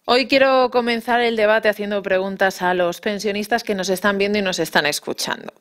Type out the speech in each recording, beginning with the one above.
Hoy quiero comenzar el debate haciendo preguntas a los pensionistas que nos están viendo y nos están escuchando.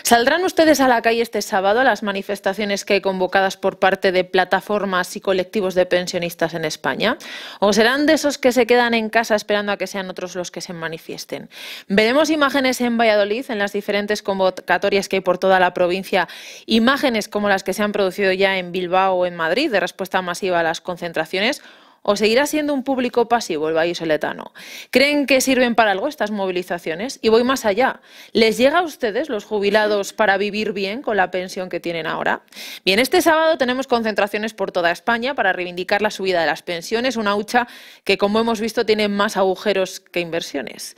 ¿Saldrán ustedes a la calle este sábado a las manifestaciones que hay convocadas por parte de plataformas y colectivos de pensionistas en España? ¿O serán de esos que se quedan en casa esperando a que sean otros los que se manifiesten? Veremos imágenes en Valladolid, en las diferentes convocatorias que hay por toda la provincia, imágenes como las que se han producido ya en Bilbao o en Madrid de respuesta masiva a las concentraciones. ¿O seguirá siendo un público pasivo el vallisoletano? ¿Creen que sirven para algo estas movilizaciones? Y voy más allá. ¿Les llega a ustedes, los jubilados, para vivir bien con la pensión que tienen ahora? Bien, este sábado tenemos concentraciones por toda España para reivindicar la subida de las pensiones, una hucha que, como hemos visto, tiene más agujeros que inversiones.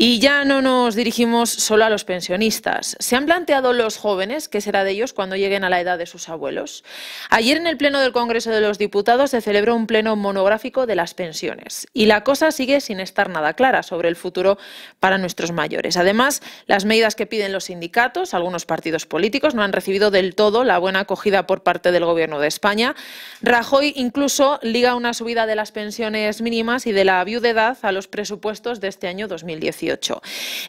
Y ya no nos dirigimos solo a los pensionistas. ¿Se han planteado los jóvenes qué será de ellos cuando lleguen a la edad de sus abuelos? Ayer en el Pleno del Congreso de los Diputados se celebró un pleno monográfico de las pensiones. Y la cosa sigue sin estar nada clara sobre el futuro para nuestros mayores. Además, las medidas que piden los sindicatos, algunos partidos políticos, no han recibido del todo la buena acogida por parte del Gobierno de España. Rajoy incluso liga una subida de las pensiones mínimas y de la viudedad a los presupuestos de este año 2018.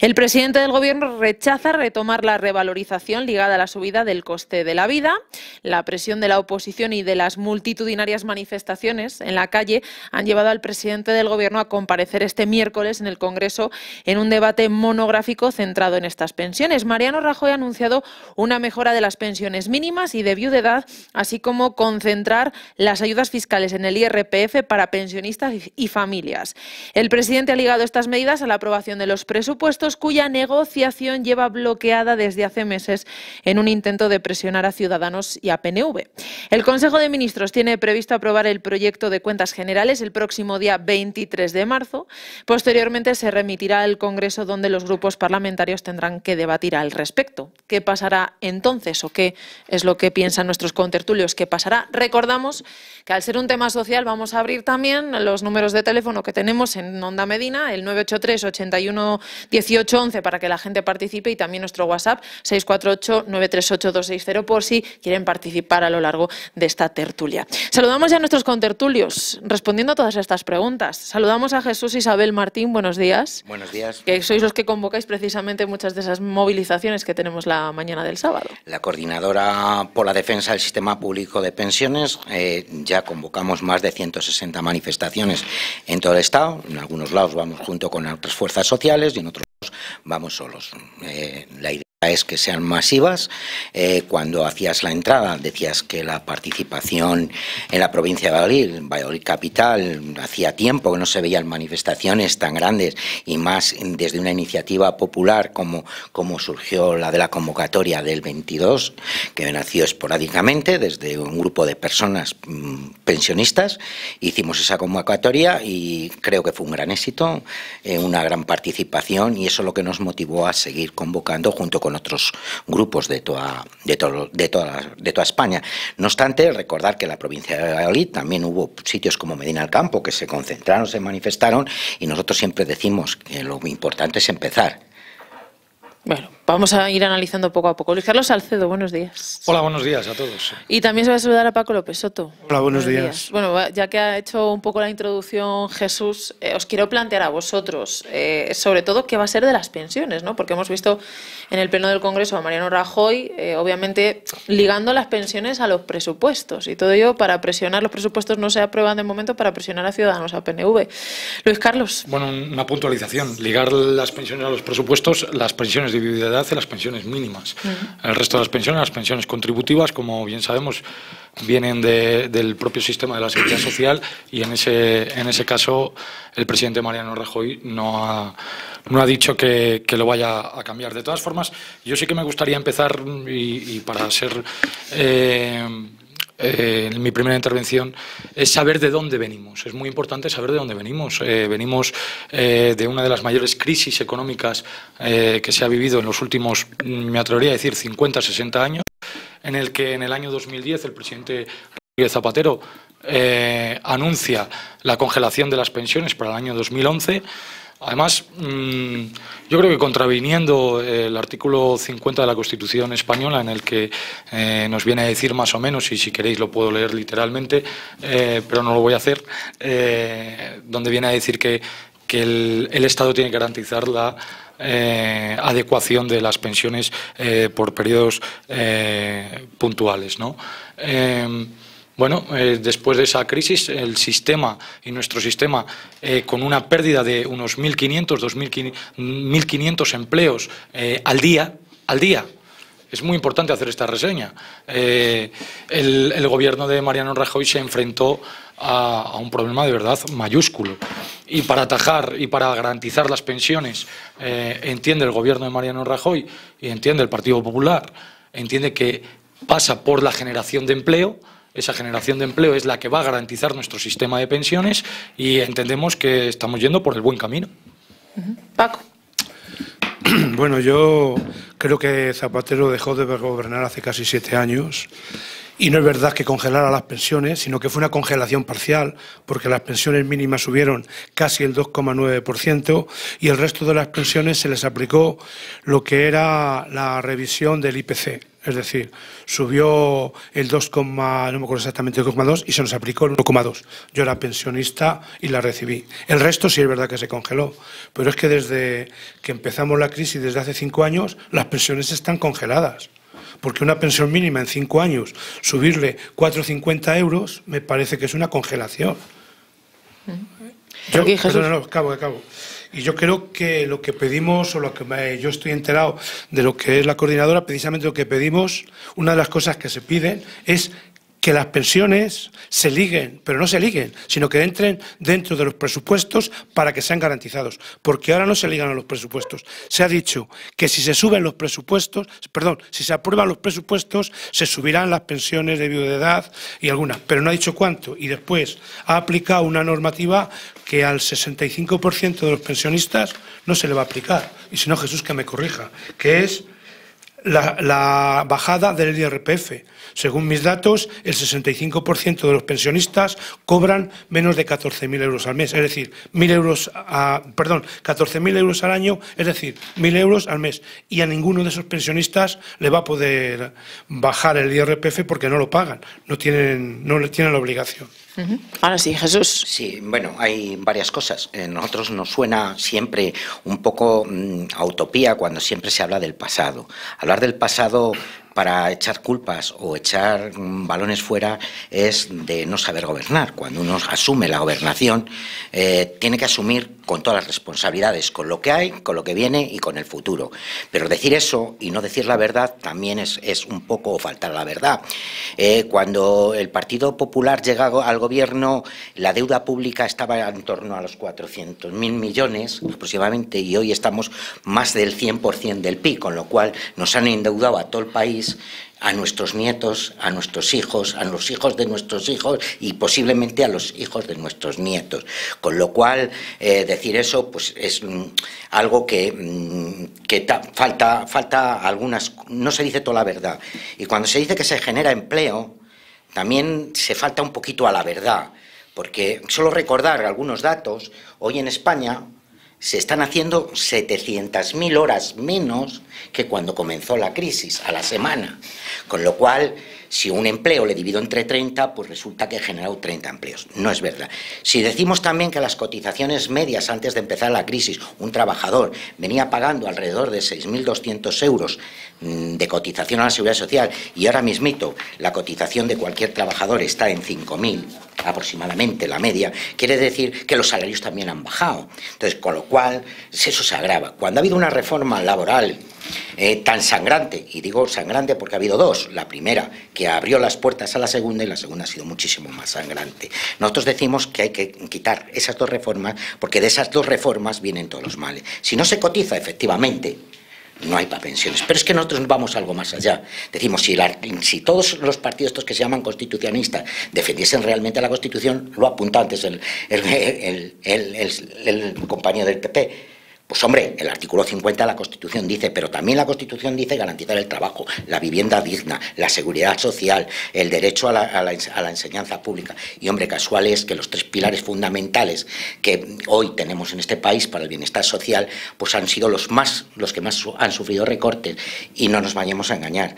El presidente del Gobierno rechaza retomar la revalorización ligada a la subida del coste de la vida. La presión de la oposición y de las multitudinarias manifestaciones en la calle han llevado al presidente del Gobierno a comparecer este miércoles en el Congreso en un debate monográfico centrado en estas pensiones. Mariano Rajoy ha anunciado una mejora de las pensiones mínimas y de viudedad, así como concentrar las ayudas fiscales en el IRPF para pensionistas y familias. El presidente ha ligado estas medidas a la aprobación de los presupuestos, cuya negociación lleva bloqueada desde hace meses en un intento de presionar a Ciudadanos y a PNV. El Consejo de Ministros tiene previsto aprobar el proyecto de cuentas generales el próximo día 23 de marzo. Posteriormente se remitirá al Congreso, donde los grupos parlamentarios tendrán que debatir al respecto. ¿Qué pasará entonces o qué es lo que piensan nuestros contertulios? ¿Qué pasará? Recordamos que al ser un tema social vamos a abrir también los números de teléfono que tenemos en Onda Medina, el 983 81 18 11 para que la gente participe, y también nuestro WhatsApp 648 938 260 por si quieren participar a lo largo de esta tertulia. Saludamos ya a nuestros contertulios respondiendo a todas estas preguntas. Saludamos a Jesús Isabel Martín, buenos días. Buenos días. Que sois los que convocáis precisamente muchas de esas movilizaciones que tenemos la mañana del sábado. La coordinadora por la defensa del sistema público de pensiones, ya convocamos más de 160 manifestaciones en todo el Estado. En algunos lados vamos junto con otras fuerzas sociales y en otros lados vamos solos. La idea es que sean masivas. Cuando hacías la entrada decías que la participación en la provincia de Valladolid capital, hacía tiempo que no se veían manifestaciones tan grandes, y más desde una iniciativa popular como surgió la de la convocatoria del 22, que nació esporádicamente desde un grupo de personas pensionistas. Hicimos esa convocatoria y creo que fue un gran éxito, una gran participación, y eso es lo que nos motivó a seguir convocando junto con otros grupos de toda España. No obstante, recordar que en la provincia de Valladolid también hubo sitios como Medina del Campo que se concentraron, se manifestaron, y nosotros siempre decimos que lo importante es empezar. Bueno, vamos a ir analizando poco a poco. Luis Carlos Salcedo, buenos días. Hola, buenos días a todos. Y también se va a saludar a Paco López Soto. Hola, buenos días. Bueno, ya que ha hecho un poco la introducción Jesús, os quiero plantear a vosotros, sobre todo, qué va a ser de las pensiones, ¿no? Porque hemos visto en el Pleno del Congreso a Mariano Rajoy, obviamente, ligando las pensiones a los presupuestos. Y todo ello para presionar, los presupuestos no se aprueban de momento, para presionar a Ciudadanos, a PNV. Luis Carlos. Bueno, una puntualización. Ligar las pensiones a los presupuestos, las pensiones de viudedad y las pensiones mínimas. El resto de las pensiones contributivas, como bien sabemos, vienen del propio sistema de la Seguridad Social, y en ese caso el presidente Mariano Rajoy no ha dicho que lo vaya a cambiar. De todas formas, yo sí que me gustaría empezar, y para ser en mi primera intervención, es saber de dónde venimos. Es muy importante saber de dónde venimos. Venimos de una de las mayores crisis económicas que se ha vivido en los últimos, me atrevería a decir, 50, 60 años, en el que en el año 2010 el presidente Rodríguez Zapatero anuncia la congelación de las pensiones para el año 2011. Además, yo creo que contraviniendo el artículo 50 de la Constitución española, en el que nos viene a decir más o menos, y si queréis lo puedo leer literalmente, pero no lo voy a hacer, donde viene a decir que el Estado tiene que garantizar la adecuación de las pensiones por periodos puntuales, ¿no? Bueno, después de esa crisis, el sistema y nuestro sistema, con una pérdida de unos 1.500 empleos al día, es muy importante hacer esta reseña. El gobierno de Mariano Rajoy se enfrentó a un problema de verdad mayúsculo. Y para atajar y para garantizar las pensiones, entiende el gobierno de Mariano Rajoy y entiende el Partido Popular, entiende que pasa por la generación de empleo. Esa generación de empleo es la que va a garantizar nuestro sistema de pensiones y entendemos que estamos yendo por el buen camino. Paco. Bueno, yo creo que Zapatero dejó de gobernar hace casi 7 años y no es verdad que congelara las pensiones, sino que fue una congelación parcial, porque las pensiones mínimas subieron casi el 2,9% y el resto de las pensiones se les aplicó lo que era la revisión del IPC. Es decir, subió el 2, no me acuerdo exactamente, el 2,2 y se nos aplicó el 1,2. Yo era pensionista y la recibí. El resto sí es verdad que se congeló, pero es que desde que empezamos la crisis, desde hace 5 años, las pensiones están congeladas. Porque una pensión mínima en 5 años, subirle 4,50 euros, me parece que es una congelación. Acabo. Y yo creo que lo que pedimos, o lo que yo estoy enterado de lo que es la coordinadora, precisamente lo que pedimos, una de las cosas que se piden es que las pensiones se liguen, pero no se liguen, sino que entren dentro de los presupuestos para que sean garantizados, porque ahora no se ligan a los presupuestos. Se ha dicho que si se suben los presupuestos, si se aprueban los presupuestos, se subirán las pensiones de viudedad y algunas, pero no ha dicho cuánto, y después ha aplicado una normativa que al 65% de los pensionistas no se le va a aplicar, y si no, Jesús que me corrija, que es la bajada del IRPF. Según mis datos, el 65% de los pensionistas cobran menos de 14.000 euros al mes, es decir, 14.000 euros al año, es decir, 1.000 euros al mes. Y a ninguno de esos pensionistas le va a poder bajar el IRPF porque no lo pagan, no tienen la obligación. Ahora sí, Jesús. Sí, bueno, hay varias cosas. A nosotros nos suena siempre un poco a utopía cuando siempre se habla del pasado. Hablar del pasado para echar culpas o echar balones fuera es de no saber gobernar. Cuando uno asume la gobernación, tiene que asumir con todas las responsabilidades, con lo que hay, con lo que viene y con el futuro. Pero decir eso y no decir la verdad también es un poco faltar a la verdad. Cuando el Partido Popular llega al gobierno, la deuda pública estaba en torno a los 400.000 millones aproximadamente y hoy estamos más del 100% del PIB, con lo cual nos han endeudado a todo el país, a nuestros nietos, a nuestros hijos, a los hijos de nuestros hijos y posiblemente a los hijos de nuestros nietos. Con lo cual, decir eso pues es algo que falta algunas, no se dice toda la verdad. Y cuando se dice que se genera empleo, también se falta un poquito a la verdad, porque solo recordar algunos datos, hoy en España se están haciendo 700.000 horas menos que cuando comenzó la crisis, a la semana. Con lo cual, si un empleo le divido entre 30, pues resulta que he generado 30 empleos. No es verdad. Si decimos también que las cotizaciones medias antes de empezar la crisis, un trabajador venía pagando alrededor de 6.200 euros de cotización a la Seguridad Social y ahora mismito la cotización de cualquier trabajador está en 5.000 aproximadamente, la media, quiere decir que los salarios también han bajado. Entonces, con lo cual, eso se agrava. Cuando ha habido una reforma laboral tan sangrante, y digo sangrante porque ha habido dos, la primera que abrió las puertas a la segunda y la segunda ha sido muchísimo más sangrante. Nosotros decimos que hay que quitar esas dos reformas porque de esas dos reformas vienen todos los males. Si no se cotiza efectivamente, no hay para pensiones. Pero es que nosotros vamos algo más allá. Decimos, si todos los partidos estos que se llaman constitucionalistas defendiesen realmente la Constitución, lo apunta antes el compañero del PP, Pues hombre, el artículo 50 de la Constitución dice, pero también la Constitución dice garantizar el trabajo, la vivienda digna, la seguridad social, el derecho a la enseñanza pública. Y hombre, casual es que los 3 pilares fundamentales que hoy tenemos en este país para el bienestar social, pues han sido los que más han sufrido recortes. Y no nos vayamos a engañar.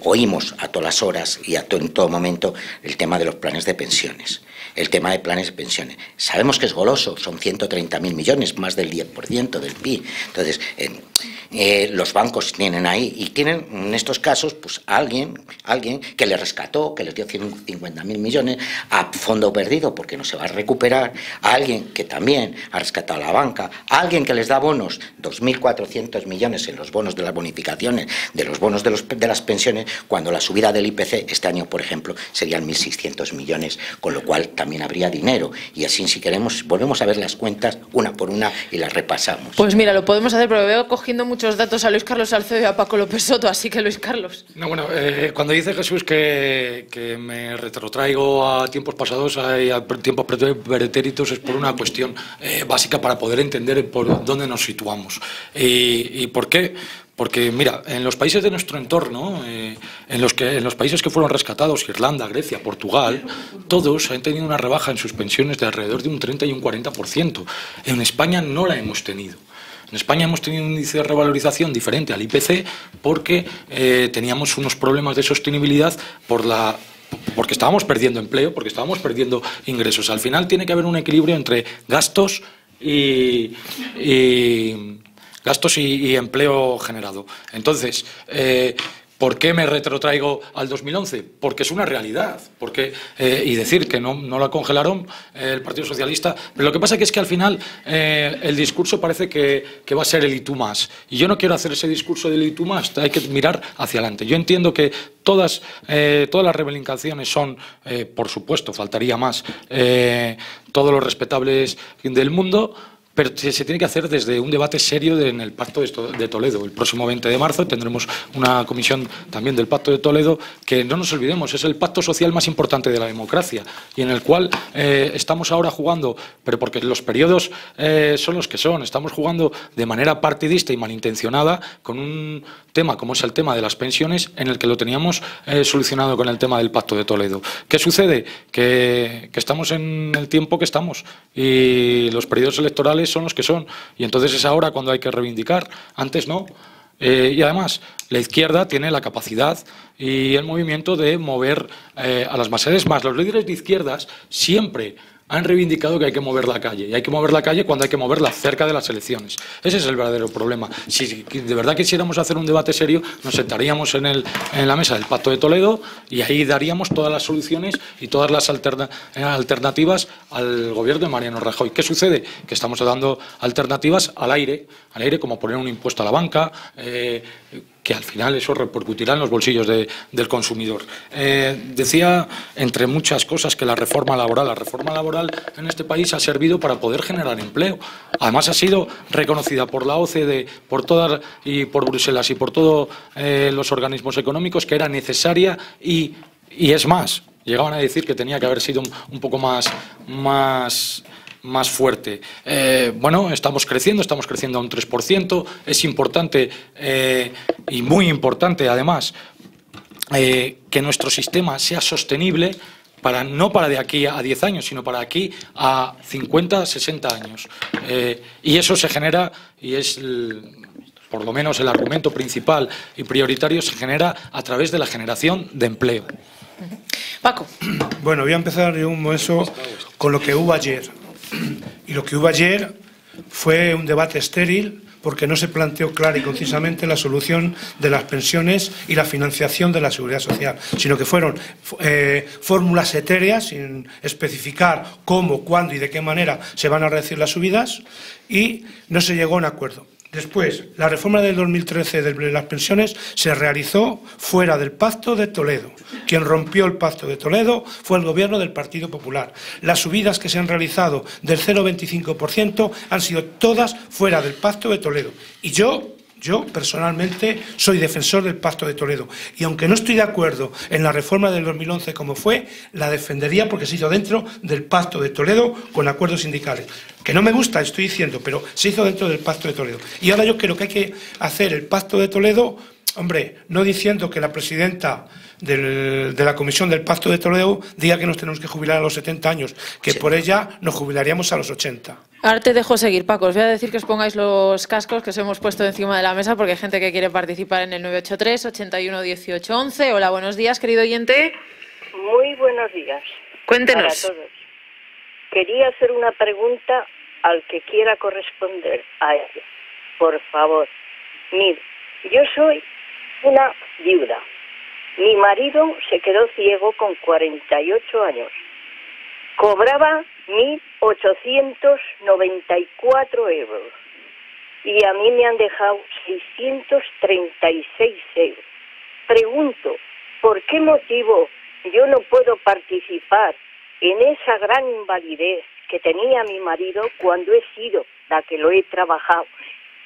Oímos a todas las horas y en todo momento el tema de los planes de pensiones. El tema de planes de pensiones. Sabemos que es goloso, son 130.000 millones, más del 10% del PIB. Entonces, los bancos tienen ahí, y tienen en estos casos pues alguien que les rescató, que les dio 150.000 millones a fondo perdido porque no se va a recuperar, a alguien que también ha rescatado a la banca, a alguien que les da bonos, 2.400 millones en los bonos de las bonificaciones, de los bonos de las pensiones, cuando la subida del IPC este año, por ejemplo, serían 1.600 millones, con lo cual también habría dinero. Y así, si queremos, volvemos a ver las cuentas una por una y las repasamos. Pues mira, lo podemos hacer, pero veo cogiendo muchos datos a Luis Carlos Salcedo y a Paco López Soto, así que Luis Carlos. No, bueno, cuando dice Jesús que me retrotraigo a tiempos pasados y a tiempos pretéritos, es por una cuestión básica para poder entender por dónde nos situamos. ¿Y por qué? Porque, mira, en los países de nuestro entorno, en los países que fueron rescatados, Irlanda, Grecia, Portugal, todos han tenido una rebaja en sus pensiones de alrededor de un 30 y un 40%. En España no la hemos tenido. En España hemos tenido un índice de revalorización diferente al IPC porque teníamos unos problemas de sostenibilidad porque estábamos perdiendo empleo, porque estábamos perdiendo ingresos. Al final tiene que haber un equilibrio entre gastos y empleo generado. Entonces, ¿por qué me retrotraigo al 2011? Porque es una realidad. Y decir que no la congelaron el Partido Socialista. Pero lo que pasa es que al final el discurso parece que va a ser el y tú más. Y yo no quiero hacer ese discurso del y tú más. Hay que mirar hacia adelante. Yo entiendo que todas las reivindicaciones son, por supuesto, faltaría más, todos los respetables del mundo. Pero se tiene que hacer desde un debate serio en el Pacto de Toledo. El próximo 20 de marzo tendremos una comisión también del Pacto de Toledo, que no nos olvidemos, es el pacto social más importante de la democracia y en el cual estamos ahora jugando, pero porque los periodos son los que son, estamos jugando de manera partidista y malintencionada con un tema como es el tema de las pensiones, en el que lo teníamos solucionado con el tema del Pacto de Toledo. ¿Qué sucede? Que estamos en el tiempo que estamos y los periodos electorales son los que son, y entonces es ahora cuando hay que reivindicar, antes no. Y además, la izquierda tiene la capacidad y el movimiento de mover a las masas. Es más, los líderes de izquierdas siempre han reivindicado que hay que mover la calle, y hay que mover la calle cuando hay que moverla cerca de las elecciones. Ese es el verdadero problema. Si de verdad quisiéramos hacer un debate serio, nos sentaríamos en la mesa del Pacto de Toledo y ahí daríamos todas las soluciones y todas las alternativas al gobierno de Mariano Rajoy. ¿Qué sucede? Que estamos dando alternativas al aire como poner un impuesto a la banca, que al final eso repercutirá en los bolsillos del consumidor. Decía, entre muchas cosas, que la reforma laboral en este país ha servido para poder generar empleo. Además ha sido reconocida por la OCDE, por Bruselas y por todos los organismos económicos, que era necesaria y es más, llegaban a decir que tenía que haber sido un poco más fuerte. Bueno, estamos creciendo a un 3%, es importante y muy importante además que nuestro sistema sea sostenible no para de aquí a 10 años, sino para aquí a 50, 60 años. Y eso se genera, y es por lo menos el argumento principal y prioritario, se genera a través de la generación de empleo. Paco. Bueno, voy a empezar yo un momento con lo que hubo ayer. Y lo que hubo ayer fue un debate estéril porque no se planteó clara y concisamente la solución de las pensiones y la financiación de la seguridad social, sino que fueron fórmulas etéreas sin especificar cómo, cuándo y de qué manera se van a reducir las subidas, y no se llegó a un acuerdo. Después, la reforma del 2013 de las pensiones se realizó fuera del Pacto de Toledo. Quien rompió el Pacto de Toledo fue el Gobierno del Partido Popular. Las subidas que se han realizado del 0,25% han sido todas fuera del Pacto de Toledo. Y yo Yo, personalmente, soy defensor del Pacto de Toledo y aunque no estoy de acuerdo en la reforma del 2011 como fue, la defendería porque se hizo dentro del Pacto de Toledo con acuerdos sindicales. Que no me gusta, estoy diciendo, pero se hizo dentro del Pacto de Toledo. Y ahora yo creo que hay que hacer el Pacto de Toledo, hombre, no diciendo que la presidenta de la Comisión del Pacto de Toledo diga que nos tenemos que jubilar a los 70 años, que sí, por ella nos jubilaríamos a los 80. Ahora te dejo seguir, Paco. Os voy a decir que os pongáis los cascos que os hemos puesto encima de la mesa porque hay gente que quiere participar en el 983 81 18 11. Hola, buenos días, querido oyente. Muy buenos días. Cuéntenos. Para todos. Quería hacer una pregunta al que quiera corresponder a ella. Por favor. Mire, yo soy una viuda. Mi marido se quedó ciego con 48 años. Cobraba 1.894 euros y a mí me han dejado 636 euros. Pregunto, ¿por qué motivo yo no puedo participar en esa gran invalidez que tenía mi marido cuando he sido la que lo he trabajado?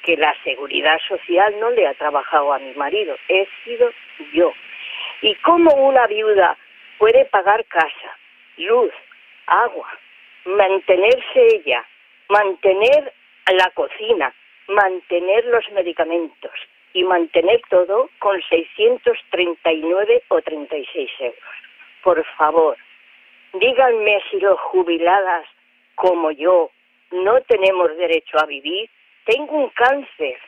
Que la seguridad social no le ha trabajado a mi marido, he sido yo. ¿Y cómo una viuda puede pagar casa, luz, agua, mantenerse ella, mantener la cocina, mantener los medicamentos y mantener todo con 639 o 36 euros? Por favor, díganme si los jubiladas como yo no tenemos derecho a vivir. Tengo un cáncer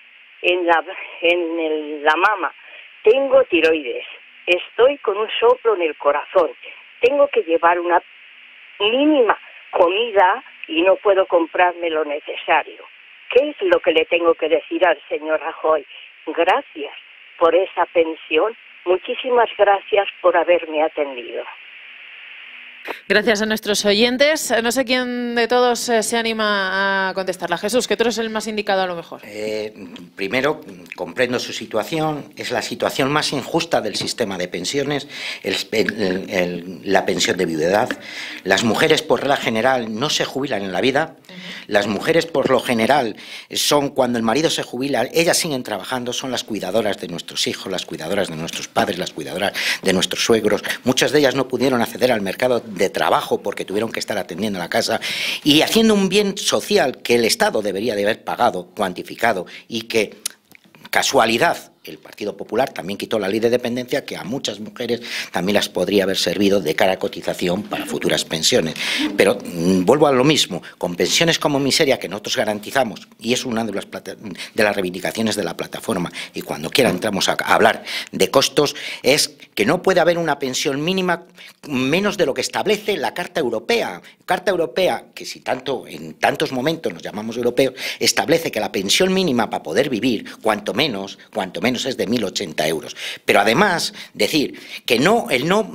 en la mama, tengo tiroides, estoy con un soplo en el corazón, tengo que llevar una mínima comida y no puedo comprarme lo necesario. ¿Qué es lo que le tengo que decir al señor Rajoy? Gracias por esa pensión, muchísimas gracias por haberme atendido. Gracias a nuestros oyentes. No sé quién de todos se anima a contestarla. Jesús, que tú eres el más indicado a lo mejor. Primero, comprendo su situación. Es la situación más injusta del sistema de pensiones, la pensión de viudedad. Las mujeres, por regla general, no se jubilan en la vida. Las mujeres, por lo general, son cuando el marido se jubila, ellas siguen trabajando, son las cuidadoras de nuestros hijos, las cuidadoras de nuestros padres, las cuidadoras de nuestros suegros. Muchas de ellas no pudieron acceder al mercado de trabajo porque tuvieron que estar atendiendo la casa y haciendo un bien social que el Estado debería de haber pagado, cuantificado y que, casualidad, el Partido Popular también quitó la ley de dependencia que a muchas mujeres también las podría haber servido de cara a cotización para futuras pensiones. Pero vuelvo a lo mismo, con pensiones como miseria que nosotros garantizamos, y es una de las reivindicaciones de la plataforma, y cuando quiera entramos a hablar de costos, es que no puede haber una pensión mínima menos de lo que establece la Carta Europea. Carta Europea, que si tanto en tantos momentos nos llamamos europeos, establece que la pensión mínima para poder vivir, cuanto menos es de 1.080 euros. Pero además, decir que el no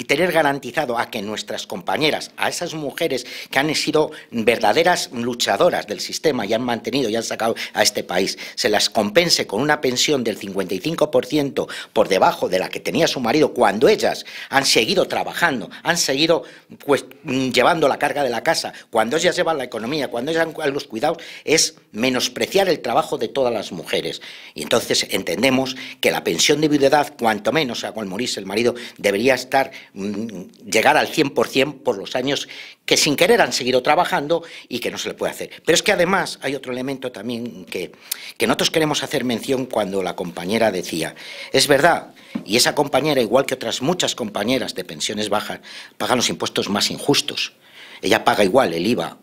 tener garantizado a que nuestras compañeras, a esas mujeres que han sido verdaderas luchadoras del sistema y han mantenido y han sacado a este país, se las compense con una pensión del 55% por debajo de la que tenía su marido cuando ellas han seguido trabajando, han seguido pues llevando la carga de la casa, cuando ellas llevan la economía, cuando ellas han los cuidados, es menospreciar el trabajo de todas las mujeres. Y entonces entendemos que la pensión de viudedad, cuanto menos, o sea, al morirse el marido, debería llegar al 100% por los años que sin querer han seguido trabajando y que no se le puede hacer. Pero es que además hay otro elemento también que nosotros queremos hacer mención cuando la compañera decía, es verdad, y esa compañera, igual que otras muchas compañeras de pensiones bajas, pagan los impuestos más injustos. Ella paga igual el IVA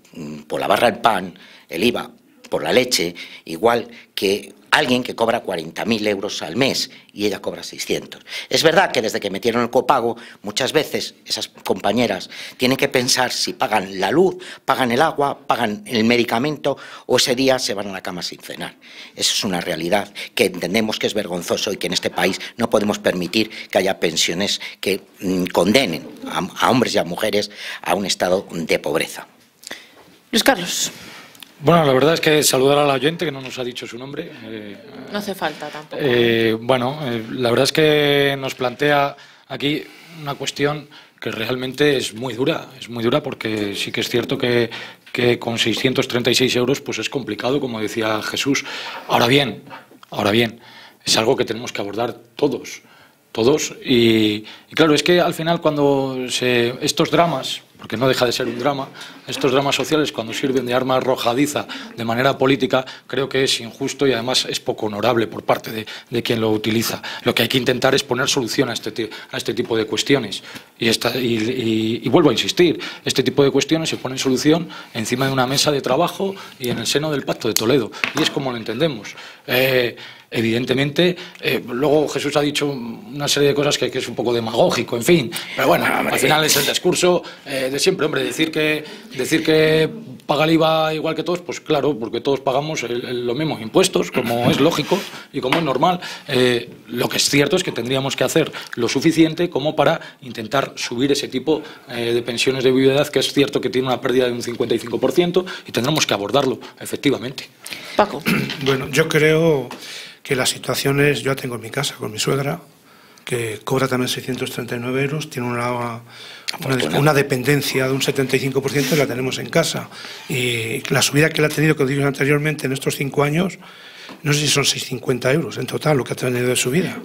por la barra del pan, el IVA por la leche, igual que alguien que cobra 40.000 euros al mes y ella cobra 600. Es verdad que desde que metieron el copago, muchas veces esas compañeras tienen que pensar si pagan la luz, pagan el agua, pagan el medicamento o ese día se van a la cama sin cenar. Eso es una realidad que entendemos que es vergonzoso y que en este país no podemos permitir que haya pensiones que condenen a hombres y a mujeres a un estado de pobreza. Luis Carlos. Bueno, la verdad es que saludar al oyente, que no nos ha dicho su nombre. No hace falta tampoco. La verdad es que nos plantea aquí una cuestión que realmente es muy dura porque sí que es cierto que con 636 euros pues es complicado, como decía Jesús. Ahora bien, Ahora bien, es algo que tenemos que abordar todos. Y claro, es que al final cuando estos dramas, porque no deja de ser un drama, estos dramas sociales cuando sirven de arma arrojadiza de manera política, creo que es injusto y además es poco honorable por parte de quien lo utiliza. Lo que hay que intentar es poner solución a este tipo de cuestiones. Y vuelvo a insistir, este tipo de cuestiones se ponen solución encima de una mesa de trabajo y en el seno del Pacto de Toledo. Y es como lo entendemos. Evidentemente, luego Jesús ha dicho una serie de cosas que es un poco demagógico, en fin, pero bueno, al final es el discurso de siempre, hombre, decir que paga el IVA igual que todos, pues claro, porque todos pagamos los mismos impuestos, como es lógico y como es normal. Lo que es cierto es que tendríamos que hacer lo suficiente como para intentar subir ese tipo de pensiones de viudedad, que es cierto que tiene una pérdida de un 55% y tendremos que abordarlo, efectivamente. Paco. Bueno, yo creo que las situaciones, yo la tengo en mi casa con mi suegra, que cobra también 639 euros, tiene una dependencia de un 75% y la tenemos en casa. Y la subida que él ha tenido, que digo anteriormente, en estos 5 años, no sé si son 650 euros en total lo que ha tenido de subida.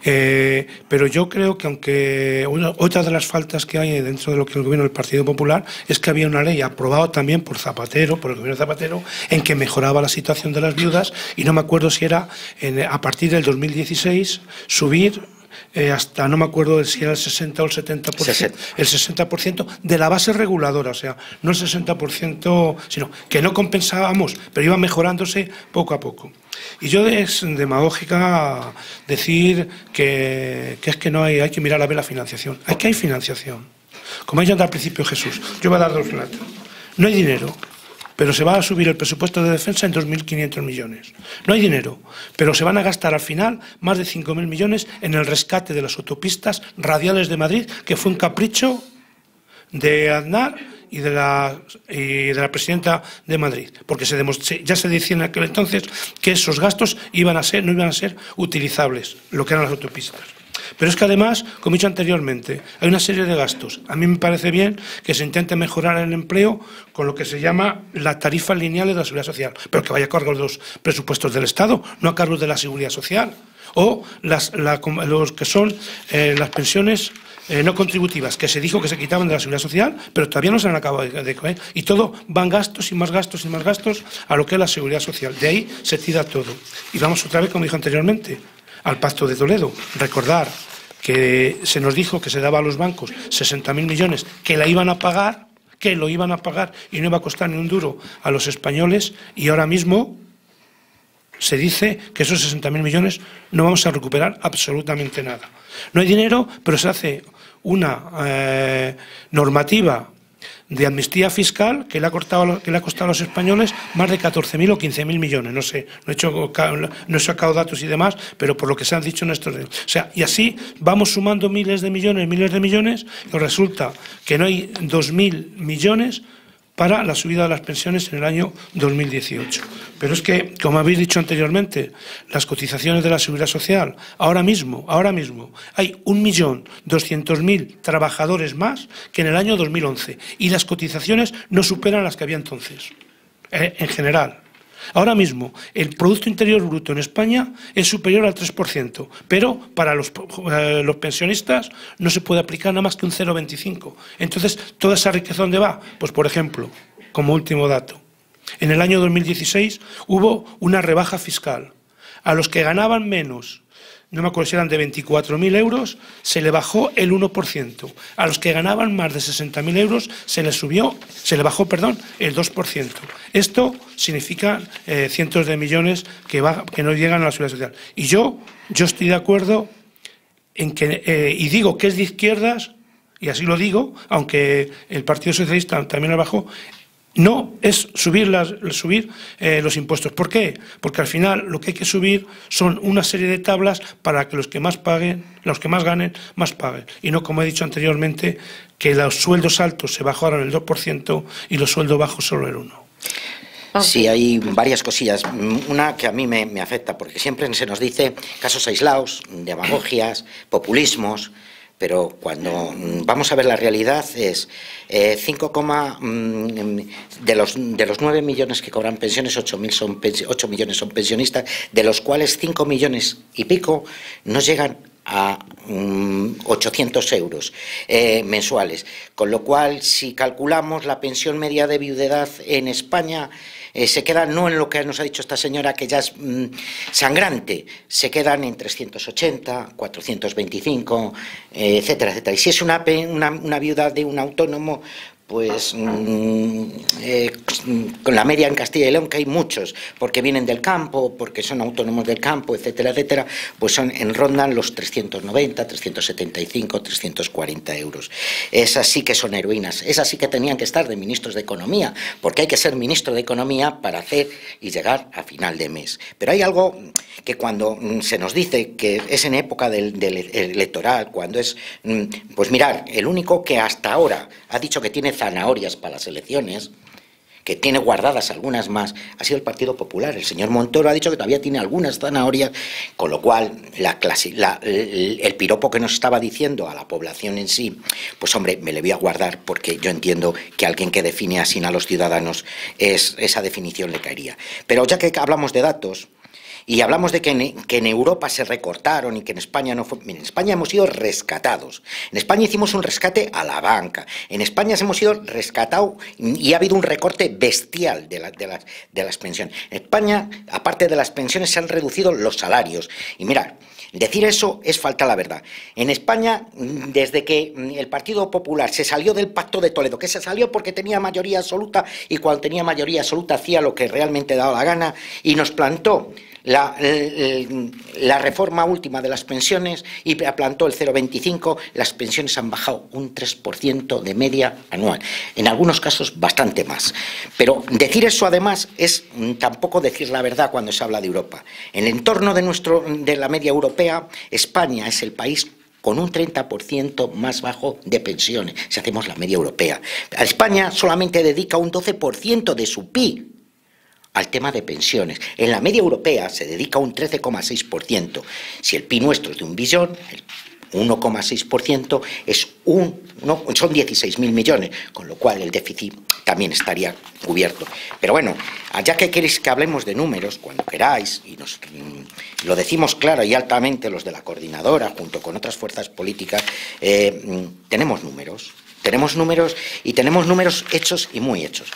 Pero yo creo que aunque otra de las faltas que hay dentro de lo que el gobierno del Partido Popular es que había una ley aprobada también por Zapatero, por el gobierno de Zapatero, en que mejoraba la situación de las viudas, y no me acuerdo si era a partir del 2016 subir hasta, no me acuerdo si era el 60 o el 70%, el 60% de la base reguladora, o sea, no el 60%, sino que no compensábamos, pero iba mejorándose poco a poco. Y yo es demagógica decir que es que no hay que mirar a ver la financiación. Aquí hay financiación. Como ha dicho al principio Jesús, yo voy a dar 2 datos. No hay dinero, pero se va a subir el presupuesto de defensa en 2.500 millones. No hay dinero, pero se van a gastar al final más de 5.000 millones en el rescate de las autopistas radiales de Madrid, que fue un capricho de Aznar y de la presidenta de Madrid, porque ya se decía en aquel entonces que esos gastos no iban a ser utilizables, lo que eran las autopistas. Pero es que además, como he dicho anteriormente, hay una serie de gastos. A mí me parece bien que se intente mejorar el empleo con lo que se llama la tarifa lineal de la Seguridad Social, pero que vaya a cargo de los presupuestos del Estado, no a cargo de la Seguridad Social. O los que son las pensiones no contributivas, que se dijo que se quitaban de la Seguridad Social, pero todavía no se han acabado de coger. Y todo van gastos y más gastos y más gastos a lo que es la Seguridad Social. De ahí se tira todo. Y vamos otra vez, como dije anteriormente, al Pacto de Toledo. Recordar que se nos dijo que se daba a los bancos 60.000 millones, que lo iban a pagar y no iba a costar ni un duro a los españoles, y ahora mismo se dice que esos 60.000 millones no vamos a recuperar absolutamente nada. No hay dinero, pero se hace una normativa de amnistía fiscal que le ha costado a los españoles más de 14.000 o 15.000 millones. No sé, no he sacado datos y demás, pero por lo que se han dicho en estos días. O sea, y así vamos sumando miles de millones, y resulta que no hay 2.000 millones para la subida de las pensiones en el año 2018. Pero es que, como habéis dicho anteriormente, las cotizaciones de la Seguridad Social, ahora mismo, hay 1.200.000 trabajadores más que en el año 2011, y las cotizaciones no superan las que había entonces, en general. Ahora mismo, el Producto Interior Bruto en España es superior al 3%, pero para los pensionistas no se puede aplicar nada más que un 0,25. Entonces, ¿toda esa riqueza dónde va? Pues, por ejemplo, como último dato, en el año 2016 hubo una rebaja fiscal. A los que ganaban menos, no me acuerdo si eran de 24.000 euros, se le bajó el 1%. A los que ganaban más de 60.000 euros se le bajó el 2%. Esto significa cientos de millones que no llegan a la Seguridad Social. Y yo estoy de acuerdo en que, y digo que es de izquierdas, y así lo digo, aunque el Partido Socialista también lo bajó, no es subir los impuestos. ¿Por qué? Porque al final lo que hay que subir son una serie de tablas para que los que más ganen, más paguen. Y no, como he dicho anteriormente, que los sueldos altos se bajaron el 2% y los sueldos bajos solo el 1%. Sí, hay varias cosillas. Una que a mí me afecta, porque siempre se nos dice casos aislados, demagogias, populismos, pero cuando vamos a ver la realidad es 5, de los 9 millones que cobran pensiones, 8 millones son pensionistas, de los cuales 5 millones y pico no llegan a 800 euros mensuales, con lo cual si calculamos la pensión media de viudedad en España se queda no en lo que nos ha dicho esta señora, que ya es sangrante, se quedan en 380, 425, etcétera, etcétera. Y si es una viuda de un autónomo, pues con la media en Castilla y León, que hay muchos, porque vienen del campo, porque son autónomos del campo, etcétera, etcétera, pues rondan los 390, 375, 340 euros. Esas sí que son heroínas, esas sí que tenían que estar de ministros de Economía, porque hay que ser ministro de Economía para hacer y llegar a final de mes. Pero hay algo que cuando se nos dice que es en época del electoral, cuando es, pues mirar, el único que hasta ahora ha dicho que tiene zanahorias para las elecciones, que tiene guardadas algunas más, ha sido el Partido Popular. El señor Montoro ha dicho que todavía tiene algunas zanahorias, con lo cual el piropo que nos estaba diciendo a la población en sí, pues hombre, me le voy a guardar, porque yo entiendo que alguien que define así a los ciudadanos, esa definición le caería. Pero ya que hablamos de datos, y hablamos de que en Europa se recortaron y que en España no fue. En España hemos sido rescatados. En España hicimos un rescate a la banca. En España hemos sido rescatados y ha habido un recorte bestial de las pensiones. En España, aparte de las pensiones, se han reducido los salarios. Y mirad, decir eso es faltar la verdad. En España, desde que el Partido Popular se salió del Pacto de Toledo, que se salió porque tenía mayoría absoluta, y cuando tenía mayoría absoluta hacía lo que realmente daba la gana, y nos plantó la reforma última de las pensiones y plantó el 0,25, las pensiones han bajado un 3% de media anual, en algunos casos bastante más. Pero decir eso además es tampoco decir la verdad cuando se habla de Europa. En el entorno de la media europea, España es el país con un 30% más bajo de pensiones, si hacemos la media europea. España solamente dedica un 12% de su PIB al tema de pensiones. En la media europea se dedica un 13,6%. Si el PIB nuestro es de 1 billón, el 1,6% son 16.000 millones, con lo cual el déficit también estaría cubierto. Pero bueno, ya que queréis que hablemos de números, cuando queráis, y lo decimos claro y altamente los de la coordinadora, junto con otras fuerzas políticas, tenemos números y tenemos números hechos y muy hechos.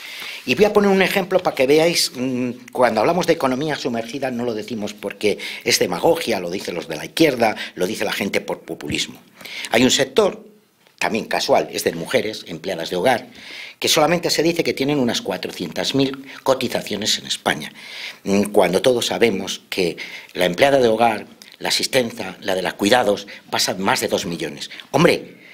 Y voy a poner un ejemplo para que veáis, cuando hablamos de economía sumergida no lo decimos porque es demagogia, lo dicen los de la izquierda, lo dice la gente por populismo. Hay un sector, también casual, es de mujeres, empleadas de hogar, que solamente se dice que tienen unas 400.000 cotizaciones en España, cuando todos sabemos que la empleada de hogar, la asistencia, la de los cuidados, pasan más de 2 millones. ¡Hombre!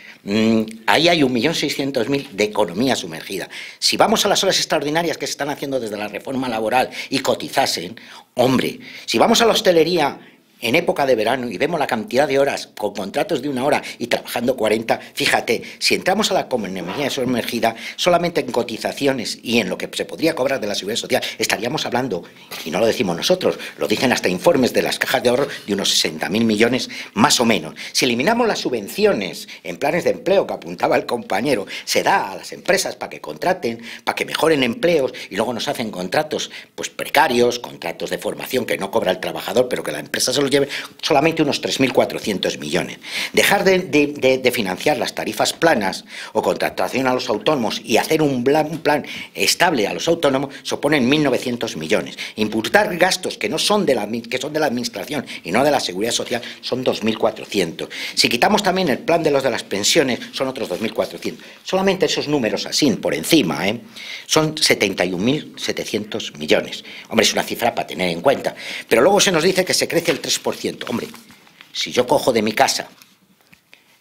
Ahí hay 1.600.000 de economía sumergida. Si vamos a las horas extraordinarias que se están haciendo desde la reforma laboral y cotizasen, hombre, si vamos a la hostelería en época de verano y vemos la cantidad de horas con contratos de 1 hora y trabajando 40, fíjate, si entramos a la economía sumergida, solamente en cotizaciones y en lo que se podría cobrar de la seguridad social, estaríamos hablando, y no lo decimos nosotros, lo dicen hasta informes de las cajas de ahorro, de unos 60.000 millones más o menos. Si eliminamos las subvenciones en planes de empleo que apuntaba el compañero, se da a las empresas para que contraten, para que mejoren empleos, y luego nos hacen contratos pues precarios, contratos de formación que no cobra el trabajador, pero que la empresa se los lleve, solamente unos 3.400 millones. Dejar de financiar las tarifas planas o contratación a los autónomos y hacer un plan estable a los autónomos suponen 1.900 millones. Imputar gastos que son de la administración y no de la seguridad social son 2.400. Si quitamos también el plan de los de las pensiones son otros 2.400. Solamente esos números así por encima son 71.700 millones. Hombre, es una cifra para tener en cuenta. Pero luego se nos dice que se crece el 3%. Hombre, si yo cojo de mi casa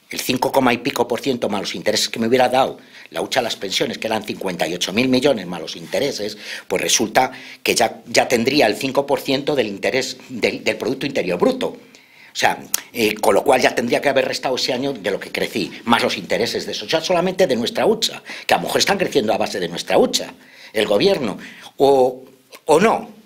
el 5, y pico por ciento más los intereses que me hubiera dado la hucha a las pensiones, que eran 58.000 millones más los intereses, pues resulta que ya tendría el 5% del interés del Producto Interior Bruto. O sea, con lo cual ya tendría que haber restado ese año de lo que crecí, más los intereses de eso, ya solamente de nuestra hucha, que a lo mejor están creciendo a base de nuestra hucha, el gobierno, o no.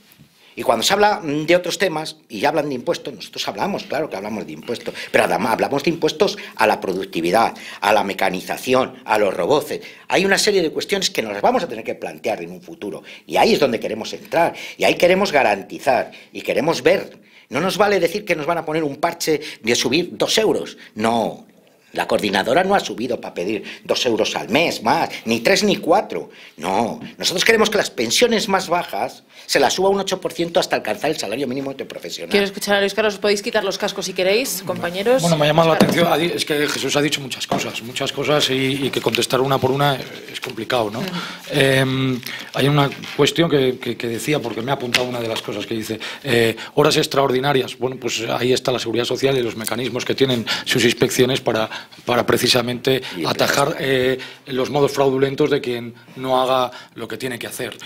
Y cuando se habla de otros temas y ya hablan de impuestos, nosotros hablamos, claro que hablamos de impuestos, pero además hablamos de impuestos a la productividad, a la mecanización, a los robots. Hay una serie de cuestiones que nos las vamos a tener que plantear en un futuro y ahí es donde queremos entrar y ahí queremos garantizar y queremos ver. No nos vale decir que nos van a poner un parche de subir 2 euros, no. La coordinadora no ha subido para pedir 2 euros al mes más, ni 3 ni 4. No, nosotros queremos que las pensiones más bajas se las suba un 8% hasta alcanzar el salario mínimo interprofesional. Quiero escuchar a Luis Carlos. Podéis quitar los cascos si queréis, compañeros. Bueno, me ha llamado la atención, es que Jesús ha dicho muchas cosas y que contestar una por una es complicado, ¿no? Hay una cuestión que decía, porque me ha apuntado una de las cosas que dice, horas extraordinarias. Bueno, pues ahí está la Seguridad Social y los mecanismos que tienen sus inspecciones para precisamente atajar los modos fraudulentos de quien no haga lo que tiene que hacer.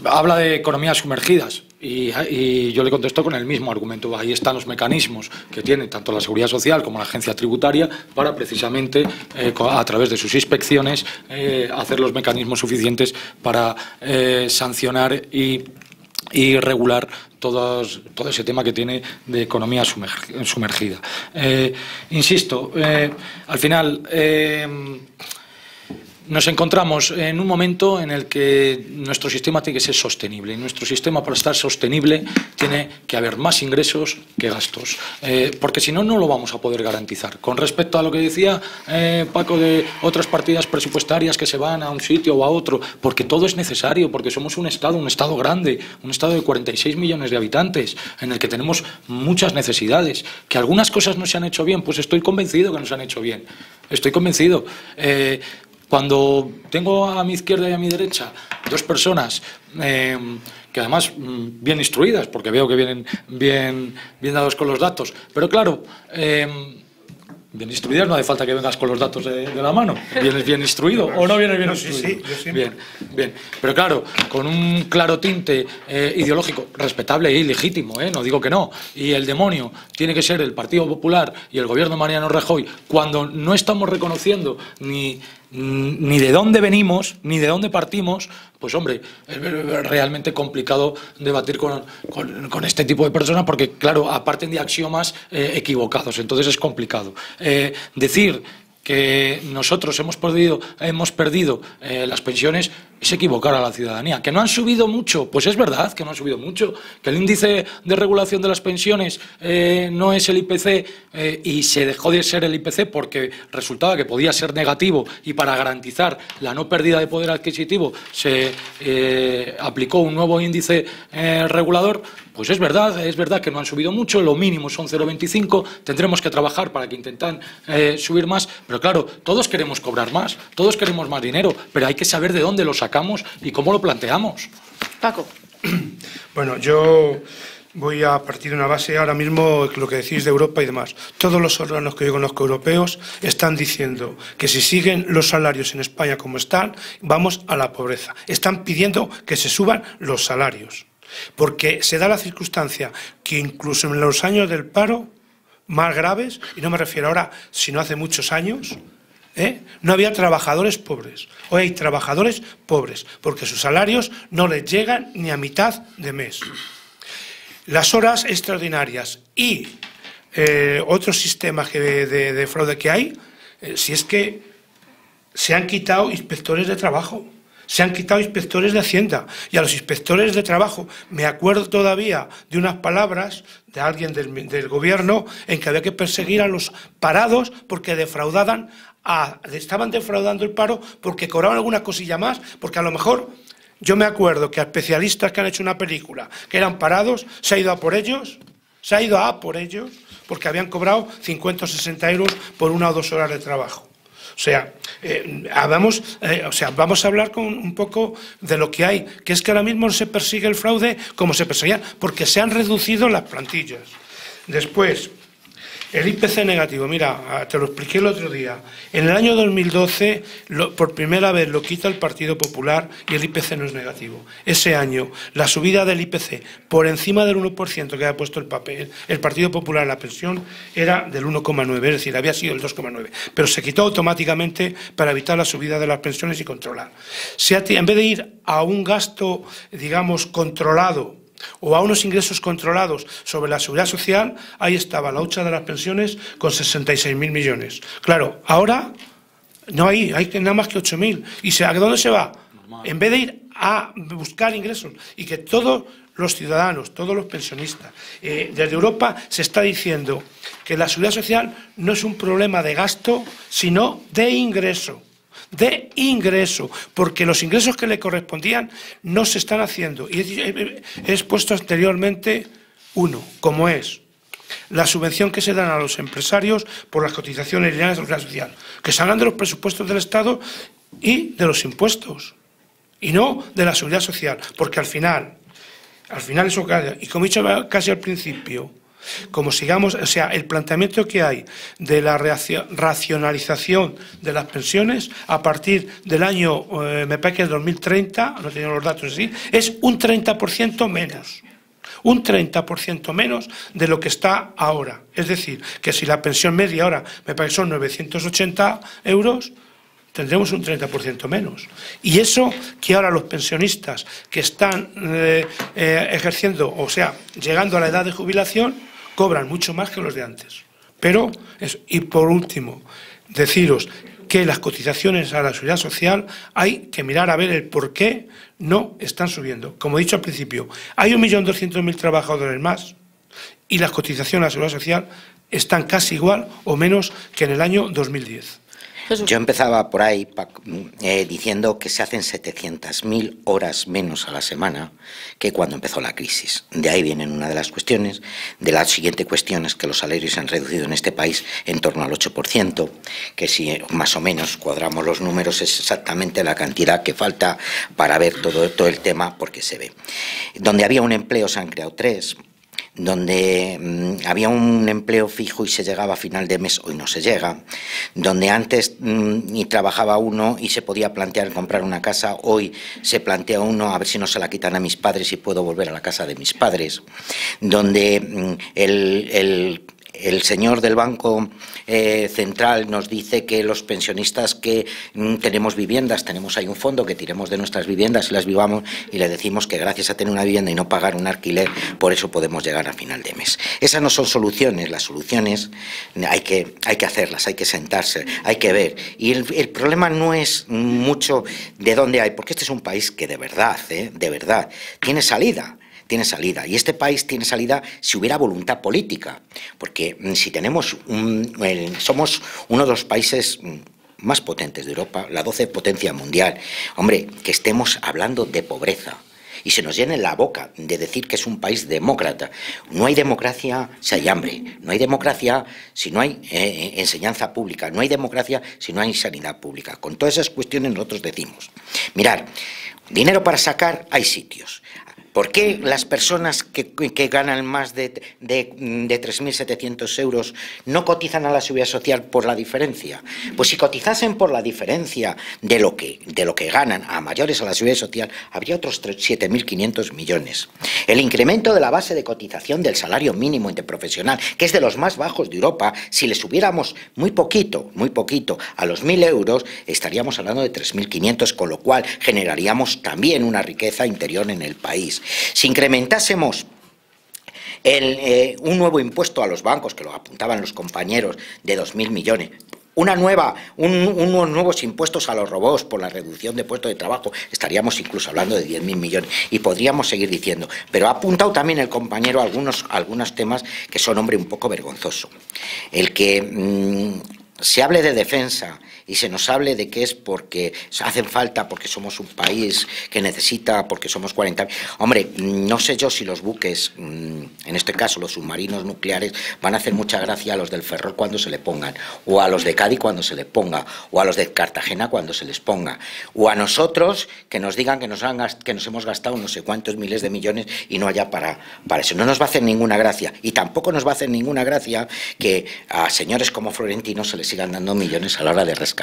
Habla de economías sumergidas y yo le contesto con el mismo argumento. Ahí están los mecanismos que tiene tanto la Seguridad Social como la Agencia Tributaria para precisamente, a través de sus inspecciones, hacer los mecanismos suficientes para sancionar y regular todo ese tema que tiene de economía sumergida. Insisto, al final nos encontramos en un momento en el que nuestro sistema tiene que ser sostenible. Y nuestro sistema, para estar sostenible, tiene que haber más ingresos que gastos. Porque si no, no lo vamos a poder garantizar. Con respecto a lo que decía Paco de otras partidas presupuestarias que se van a un sitio o a otro, porque todo es necesario, porque somos un Estado grande, un Estado de 46 millones de habitantes, en el que tenemos muchas necesidades. Que algunas cosas no se han hecho bien, pues estoy convencido que no se han hecho bien. Estoy convencido. Cuando tengo a mi izquierda y a mi derecha 2 personas que además bien instruidas, porque veo que vienen bien dados con los datos, pero claro, bien instruidas no hace falta que vengas con los datos de la mano. ¿Vienes bien instruido o no vienes bien instruido? Sí, yo siempre. Bien. Pero claro, con un claro tinte ideológico, respetable y legítimo, no digo que no, y el demonio tiene que ser el Partido Popular y el gobierno de Mariano Rajoy, cuando no estamos reconociendo ni de dónde venimos, ni de dónde partimos, pues hombre, es realmente complicado debatir con este tipo de personas porque, claro, aparten de axiomas equivocados, entonces es complicado. Decir que nosotros hemos perdido las pensiones es equivocar a la ciudadanía. ¿Que no han subido mucho? Pues es verdad que no han subido mucho. Que el índice de regulación de las pensiones no es el IPC y se dejó de ser el IPC porque resultaba que podía ser negativo y para garantizar la no pérdida de poder adquisitivo se aplicó un nuevo índice regulador. Pues es verdad que no han subido mucho, lo mínimo son 0,25, tendremos que trabajar para que intenten subir más, pero claro, todos queremos cobrar más, todos queremos más dinero, pero hay que saber de dónde lo sacamos y cómo lo planteamos. Paco. Bueno, yo voy a partir de una base ahora mismo, lo que decís de Europa y demás. Todos los órganos que yo conozco europeos están diciendo que si siguen los salarios en España como están, vamos a la pobreza. Están pidiendo que se suban los salarios. Porque se da la circunstancia que incluso en los años del paro más graves, y no me refiero ahora, sino hace muchos años, no había trabajadores pobres. Hoy hay trabajadores pobres, porque sus salarios no les llegan ni a mitad de mes. Las horas extraordinarias y otros sistemas de fraude que hay, si es que se han quitado inspectores de trabajo. Se han quitado inspectores de Hacienda y a los inspectores de trabajo, me acuerdo todavía de unas palabras de alguien del gobierno en que había que perseguir a los parados porque estaban defraudando el paro porque cobraban alguna cosilla más, porque a lo mejor, yo me acuerdo que a especialistas que han hecho una película que eran parados, se ha ido a por ellos, porque habían cobrado 50 o 60 euros por 1 o 2 horas de trabajo. O sea, vamos a hablar un poco de lo que hay, que es que ahora mismo no se persigue el fraude como se perseguía, porque se han reducido las plantillas. Después, El IPC negativo, mira, te lo expliqué el otro día. En el año 2012, por primera vez lo quita el Partido Popular y el IPC no es negativo. Ese año, la subida del IPC por encima del 1% que ha puesto el Partido Popular en la pensión era del 1,9, es decir, había sido el 2,9. Pero se quitó automáticamente para evitar la subida de las pensiones y controlar. En vez de ir a un gasto, digamos, controlado, o a unos ingresos controlados sobre la seguridad social, ahí estaba la hucha de las pensiones con 66.000 millones. Claro, ahora no hay nada más que 8.000. ¿Y a dónde se va? En vez de ir a buscar ingresos y que todos los ciudadanos, todos los pensionistas, desde Europa se está diciendo que la seguridad social no es un problema de gasto, sino de ingreso. Porque los ingresos que le correspondían no se están haciendo. Y he expuesto anteriormente uno, como es la subvención que se dan a los empresarios por las cotizaciones lineales de la seguridad social, que salgan de los presupuestos del Estado y de los impuestos, y no de la seguridad social, porque al final eso cambia. Y como he dicho casi al principio, como sigamos, o sea, el planteamiento que hay de la racionalización de las pensiones a partir del año, me parece que es 2030, no tengo los datos así, es un 30% menos. Un 30% menos de lo que está ahora. Es decir, que si la pensión media ahora me parece que son 980 euros, tendremos un 30% menos. Y eso que ahora los pensionistas que están ejerciendo, o sea, llegando a la edad de jubilación, cobran mucho más que los de antes. Pero, y por último, deciros que las cotizaciones a la seguridad social hay que mirar a ver el por qué no están subiendo. Como he dicho al principio, hay 1.200.000 trabajadores más y las cotizaciones a la seguridad social están casi igual o menos que en el año 2010. Yo empezaba por ahí diciendo que se hacen 700.000 horas menos a la semana que cuando empezó la crisis. De ahí vienen una de las cuestiones. De la siguiente cuestión es que los salarios se han reducido en este país en torno al 8%, que si más o menos cuadramos los números es exactamente la cantidad que falta para ver todo el tema, porque se ve. Donde había un empleo se han creado 3. Donde había un empleo fijo y se llegaba a final de mes, hoy no se llega, donde antes trabajaba uno y se podía plantear comprar una casa, hoy se plantea uno a ver si no se la quitan a mis padres y puedo volver a la casa de mis padres, donde el señor del Banco Central nos dice que los pensionistas que tenemos viviendas, tenemos ahí un fondo que tiremos de nuestras viviendas y las vivamos, y le decimos que gracias a tener una vivienda y no pagar un alquiler, por eso podemos llegar a final de mes. Esas no son soluciones, las soluciones hay que hacerlas, hay que sentarse, hay que ver. Y el problema no es mucho de dónde hay, porque este es un país que de verdad, tiene salida. Tiene salida, y este país tiene salida si hubiera voluntad política, porque si somos uno de los países más potentes de Europa, la 12ª potencia mundial. Hombre, que estemos hablando de pobreza y se nos llene la boca de decir que es un país demócrata. No hay democracia si hay hambre, no hay democracia si no hay enseñanza pública, no hay democracia si no hay sanidad pública. Con todas esas cuestiones nosotros decimos, mirad, dinero para sacar hay sitios. ¿Por qué las personas que ganan más de 3.700 euros no cotizan a la seguridad social por la diferencia? Pues si cotizasen por la diferencia de lo que ganan a mayores a la seguridad social, habría otros 7.500 millones. El incremento de la base de cotización del salario mínimo interprofesional, que es de los más bajos de Europa, si le subiéramos muy poquito a los 1.000 euros, estaríamos hablando de 3.500, con lo cual generaríamos también una riqueza interior en el país. Si incrementásemos un nuevo impuesto a los bancos, que lo apuntaban los compañeros, de 2.000 millones, unos nuevos impuestos a los robots por la reducción de puestos de trabajo, estaríamos incluso hablando de 10.000 millones y podríamos seguir diciendo. Pero ha apuntado también el compañero algunos temas que son, hombre, un poco vergonzoso. El que se hable de defensa y se nos hable de que es porque hacen falta, porque somos un país que necesita, porque somos 40... Hombre, no sé yo si los buques, en este caso los submarinos nucleares, van a hacer mucha gracia a los del Ferrol cuando se le pongan, o a los de Cádiz cuando se les ponga, o a los de Cartagena cuando se les ponga, o a nosotros que nos digan que nos hemos gastado no sé cuántos miles de millones y no haya para eso. No nos va a hacer ninguna gracia, y tampoco nos va a hacer ninguna gracia que a señores como Florentino se les sigan dando millones a la hora de rescatarle.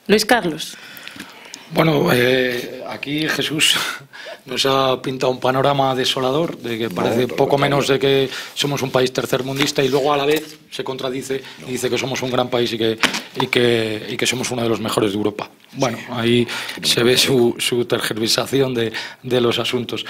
Luis Carlos. Bueno, aquí Jesús nos ha pintado un panorama desolador, de que parece poco menos de que somos un país tercermundista, y luego a la vez se contradice y dice que somos un gran país y que somos uno de los mejores de Europa. Bueno, ahí se ve su tergiversación de los asuntos.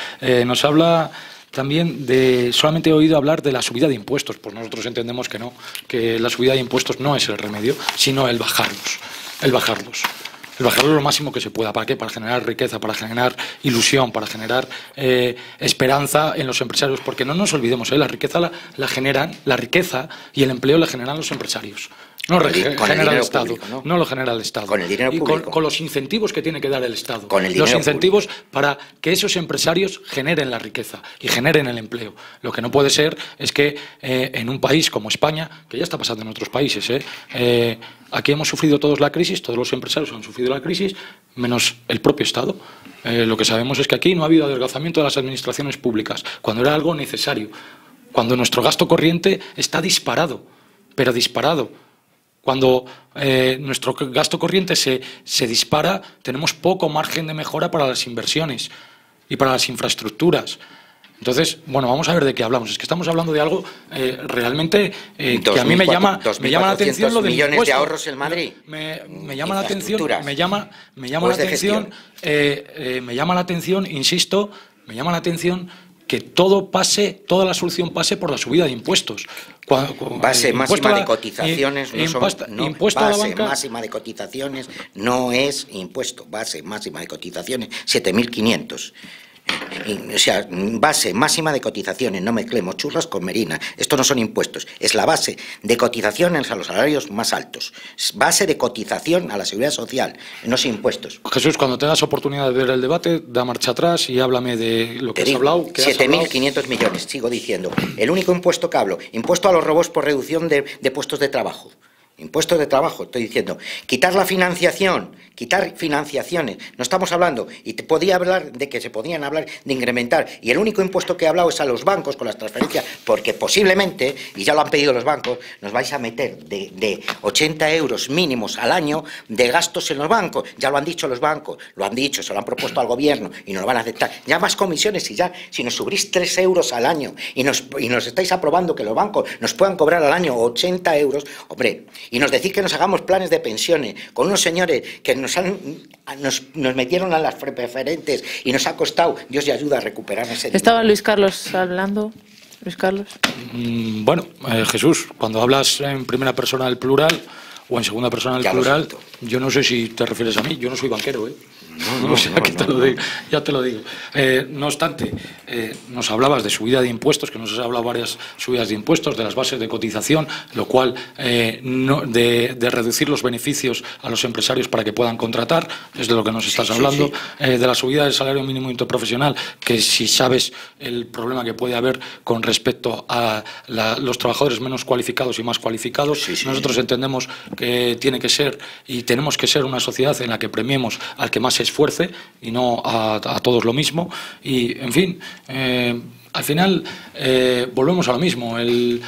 Nos habla también solamente he oído hablar de la subida de impuestos. Pues nosotros entendemos que no, que la subida de impuestos no es el remedio, sino el bajarlos. El bajarlos lo máximo que se pueda. ¿Para qué? Para generar riqueza, para generar ilusión, para generar esperanza en los empresarios. Porque no nos olvidemos, la riqueza la riqueza y el empleo la generan los empresarios. No lo genera el Estado, público, ¿no? Lo genera el Estado. Con el dinero público. Con los incentivos que tiene que dar el Estado. Con el dinero los incentivos público. Para que esos empresarios generen la riqueza y generen el empleo. Lo que no puede ser es que en un país como España, que ya está pasando en otros países, aquí hemos sufrido todos la crisis, todos los empresarios han sufrido la crisis, menos el propio Estado. Lo que sabemos es que aquí no ha habido adelgazamiento de las administraciones públicas, cuando era algo necesario, cuando nuestro gasto corriente está disparado, pero disparado. Cuando nuestro gasto corriente se dispara, tenemos poco margen de mejora para las inversiones y para las infraestructuras. Entonces, bueno, vamos a ver de qué hablamos. Es que estamos hablando de algo realmente que a mí me llama la atención lo de millones de ahorros en Madrid. Me llama la atención, me llama la atención, insisto, me llama la atención que toda la solución pase por la subida de impuestos. Base máxima de cotizaciones impuesto a la banca. Base máxima de cotizaciones no es impuesto. Base máxima de cotizaciones 7.500. O sea, base máxima de cotizaciones, no mezclemos churras con merinas. Esto no son impuestos, es la base de cotizaciones a los salarios más altos. Base de cotización a la seguridad social, no son impuestos. Jesús, cuando tengas oportunidad de ver el debate, da marcha atrás y háblame de lo que has hablado. 7.500 millones, sigo diciendo. El único impuesto que hablo, impuesto a los robots por reducción de puestos de trabajo. Impuestos de trabajo, estoy diciendo. Quitar la financiación, quitar financiaciones. No estamos hablando, y te podía hablar de que se podían hablar de incrementar. Y el único impuesto que he hablado es a los bancos con las transferencias, porque posiblemente, y ya lo han pedido los bancos, nos vais a meter de 80 euros mínimos al año de gastos en los bancos. Ya lo han dicho los bancos, lo han dicho, se lo han propuesto al gobierno y nos lo van a aceptar. Ya más comisiones, y ya, si nos subrís 3 euros al año y nos estáis aprobando que los bancos nos puedan cobrar al año 80 euros, hombre, y nos decís que nos hagamos planes de pensiones con unos señores que nos metieron a las preferentes y nos ha costado, Dios y ayuda, a recuperar ese dinero. ¿Estaba Luis Carlos hablando? Luis Carlos. Bueno, Jesús, cuando hablas en primera persona del plural o en segunda persona del plural, yo no sé si te refieres a mí, yo no soy banquero, No, ya te lo digo. No obstante, nos hablabas de subida de impuestos, que nos has hablado varias subidas de impuestos, de las bases de cotización, lo cual de reducir los beneficios a los empresarios para que puedan contratar, es de lo que nos estás hablando, de la subida del salario mínimo interprofesional, que si sabes el problema que puede haber con respecto a los trabajadores menos cualificados y más cualificados, nosotros entendemos que tiene que ser y tenemos que ser una sociedad en la que premiemos al que más se esfuerce y no a todos lo mismo. Y, en fin, al final volvemos a lo mismo. El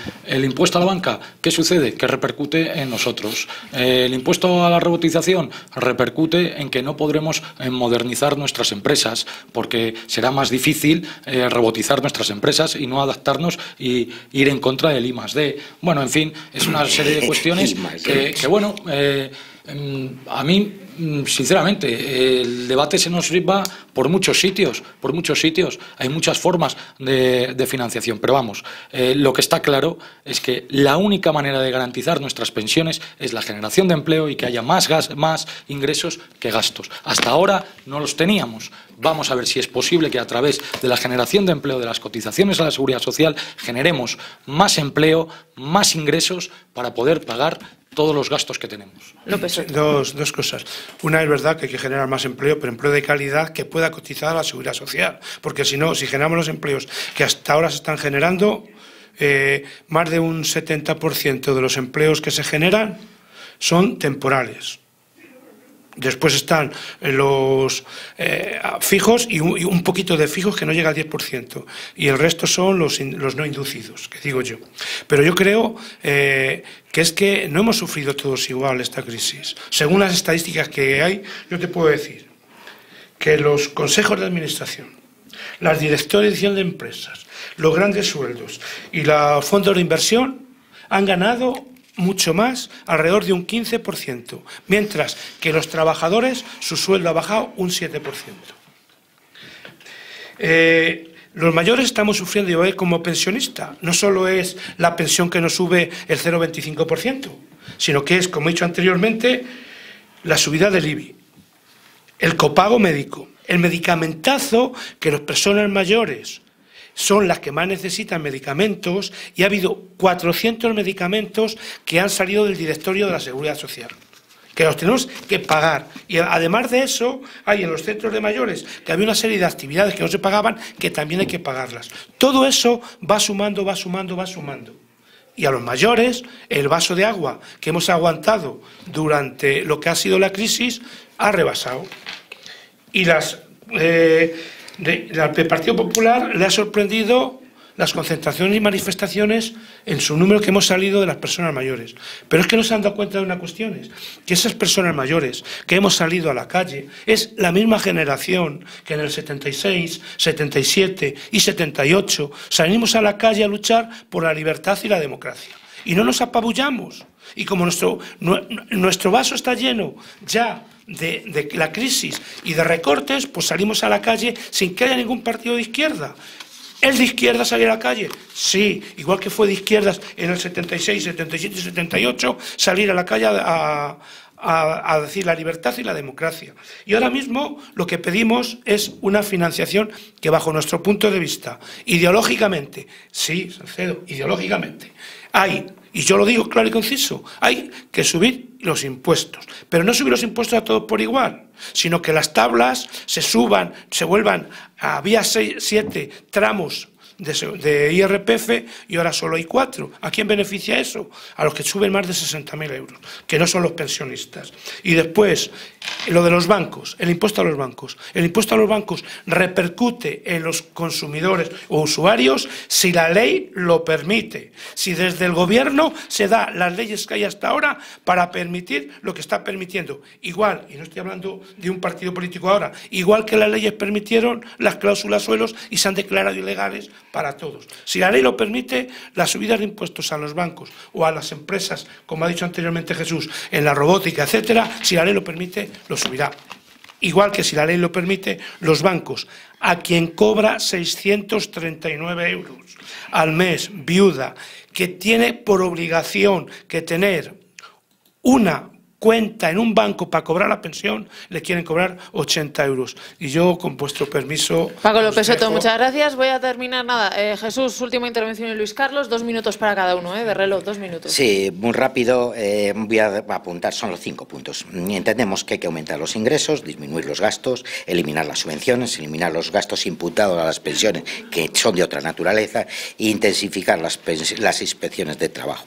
impuesto a la banca, ¿qué sucede? Que repercute en nosotros. El impuesto a la robotización repercute en que no podremos modernizar nuestras empresas, porque será más difícil robotizar nuestras empresas y no adaptarnos y ir en contra del I+D. Bueno, en fin, es una serie de cuestiones que bueno, a mí, sinceramente, el debate se nos va por muchos sitios, hay muchas formas de financiación, pero vamos, lo que está claro es que la única manera de garantizar nuestras pensiones es la generación de empleo y que haya más ingresos que gastos. Hasta ahora no los teníamos. Vamos a ver si es posible que a través de la generación de empleo, de las cotizaciones a la seguridad social, generemos más empleo, más ingresos para poder pagar todos los gastos que tenemos. López. Dos cosas. Una es verdad que hay que generar más empleo, pero empleo de calidad que pueda cotizar a la seguridad social. Porque si no, si generamos los empleos que hasta ahora se están generando, más de un 70% de los empleos que se generan son temporales. Después están los fijos y un poquito de fijos que no llega al 10%. Y el resto son los no inducidos, que digo yo. Pero yo creo que es que no hemos sufrido todos igual esta crisis. Según las estadísticas que hay, yo te puedo decir que los consejos de administración, las directores de empresas, los grandes sueldos y los fondos de inversión han ganado mucho más, alrededor de un 15%, mientras que los trabajadores su sueldo ha bajado un 7%. Los mayores estamos sufriendo, yo como pensionista, no solo es la pensión que nos sube el 0,25%, sino que es, como he dicho anteriormente, la subida del IBI, el copago médico, el medicamentazo que las personas mayores son las que más necesitan medicamentos, y ha habido 400 medicamentos que han salido del directorio de la Seguridad Social, que los tenemos que pagar. Y además de eso, hay en los centros de mayores que había una serie de actividades que no se pagaban, que también hay que pagarlas. Todo eso va sumando, va sumando, va sumando. Y a los mayores, el vaso de agua que hemos aguantado durante lo que ha sido la crisis ha rebasado. Y al Partido Popular le ha sorprendido las concentraciones y manifestaciones en su número que hemos salido de las personas mayores. Pero es que no se han dado cuenta de una cuestión, que esas personas mayores que hemos salido a la calle es la misma generación que en el 76, 77 y 78 salimos a la calle a luchar por la libertad y la democracia. Y no nos apabullamos. Y como nuestro vaso está lleno ya de la crisis y de recortes, pues salimos a la calle sin que haya ningún partido de izquierda. ¿Es de izquierda salir a la calle? Sí, igual que fue de izquierdas en el 76, 77 y 78, salir a la calle a decir la libertad y la democracia. Y ahora mismo lo que pedimos es una financiación que, bajo nuestro punto de vista, ideológicamente, sí, Salcedo, ideológicamente, hay, y yo lo digo claro y conciso, hay que subir los impuestos, pero no subir los impuestos a todos por igual, sino que las tablas se vuelvan, había 7 tramos de IRPF y ahora solo hay 4. ¿A quién beneficia eso? A los que suben más de 60.000 euros, que no son los pensionistas. Y después, lo de los bancos, el impuesto a los bancos. El impuesto a los bancos repercute en los consumidores o usuarios si la ley lo permite. Si desde el gobierno se da las leyes que hay hasta ahora para permitir lo que está permitiendo. Igual, y no estoy hablando de un partido político ahora, igual que las leyes permitieron las cláusulas suelos y se han declarado ilegales para todos. Si la ley lo permite, las subidas de impuestos a los bancos o a las empresas, como ha dicho anteriormente Jesús, en la robótica, etcétera, si la ley lo permite, lo subirá. Igual que si la ley lo permite, los bancos, a quien cobra 639 euros al mes, viuda, que tiene por obligación que tener una cuenta en un banco para cobrar la pensión, le quieren cobrar 80 euros. Y yo, con vuestro permiso... Paco López Soto, muchas gracias. Voy a terminar, Jesús, última intervención, y Luis Carlos, 2 minutos para cada uno, de reloj, 2 minutos. Sí, muy rápido, voy a apuntar, son los 5 puntos. Entendemos que hay que aumentar los ingresos, disminuir los gastos, eliminar las subvenciones, eliminar los gastos imputados a las pensiones, que son de otra naturaleza, e intensificar las inspecciones de trabajo.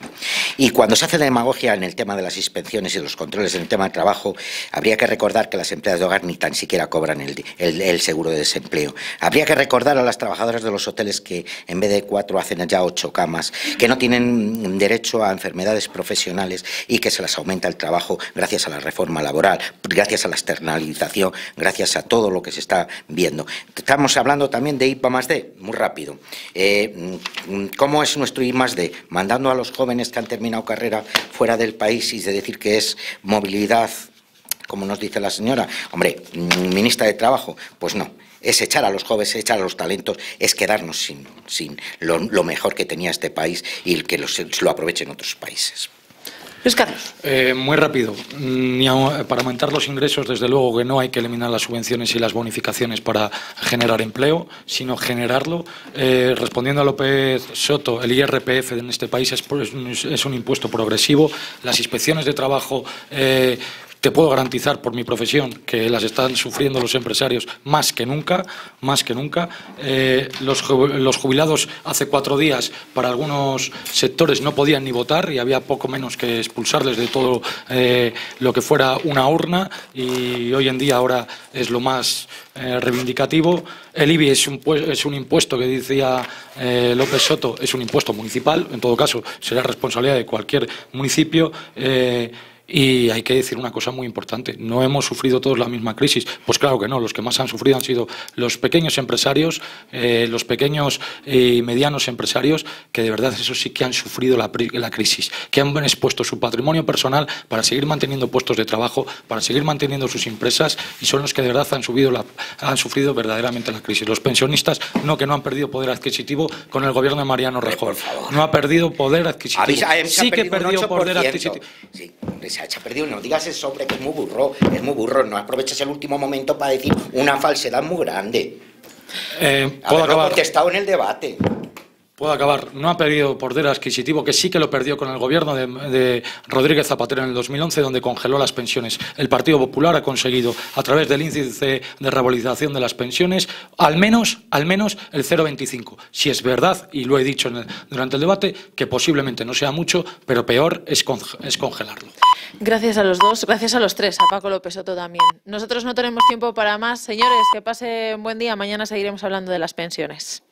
Y cuando se hace demagogia en el tema de las inspecciones y los controles en el tema del trabajo, habría que recordar que las empleadas de hogar ni tan siquiera cobran el seguro de desempleo. Habría que recordar a las trabajadoras de los hoteles que en vez de 4 hacen ya 8 camas, que no tienen derecho a enfermedades profesionales y que se les aumenta el trabajo gracias a la reforma laboral, gracias a la externalización, gracias a todo lo que se está viendo. Estamos hablando también de I+D, muy rápido. ¿Cómo es nuestro I+D? Mandando a los jóvenes que han terminado carrera fuera del país y de decir que es movilidad, como nos dice la señora, hombre, ministra de Trabajo, pues no, es echar a los jóvenes, echar a los talentos, es quedarnos sin lo mejor que tenía este país y que lo aprovechen otros países. Luis Carlos. Muy rápido. Para aumentar los ingresos, desde luego que no hay que eliminar las subvenciones y las bonificaciones para generar empleo, sino generarlo. Respondiendo a López Soto, el IRPF en este país es un impuesto progresivo. Las inspecciones de trabajo, te puedo garantizar por mi profesión que las están sufriendo los empresarios más que nunca, más que nunca. Los jubilados hace 4 días para algunos sectores no podían ni votar y había poco menos que expulsarles de todo lo que fuera una urna, y hoy en día ahora es lo más reivindicativo. El IBI es un impuesto que decía López Soto, es un impuesto municipal, en todo caso será responsabilidad de cualquier municipio. Y hay que decir una cosa muy importante: no hemos sufrido todos la misma crisis. Pues claro que no, los que más han sufrido han sido los pequeños empresarios, los pequeños y medianos empresarios, que de verdad eso sí que han sufrido la crisis, que han expuesto su patrimonio personal para seguir manteniendo puestos de trabajo, para seguir manteniendo sus empresas, y son los que de verdad han sufrido verdaderamente la crisis. Los pensionistas que no han perdido poder adquisitivo con el gobierno de Mariano Rajoy. No ha perdido poder adquisitivo. Sí que perdió poder adquisitivo. Sí. Se ha perdido. No digas ese hombre que es muy burro, no aproveches el último momento para decir una falsedad muy grande. ¿Puedo contestado en el debate. Puedo acabar. No ha perdido poder adquisitivo, que sí que lo perdió con el gobierno de Rodríguez Zapatero en el 2011, donde congeló las pensiones. El Partido Popular ha conseguido, a través del índice de revalorización de las pensiones, al menos el 0,25. Si es verdad, y lo he dicho durante el debate, que posiblemente no sea mucho, pero peor es congelarlo. Gracias a los dos, gracias a los tres, a Paco López Soto también. Nosotros no tenemos tiempo para más. Señores, que pasen buen día. Mañana seguiremos hablando de las pensiones.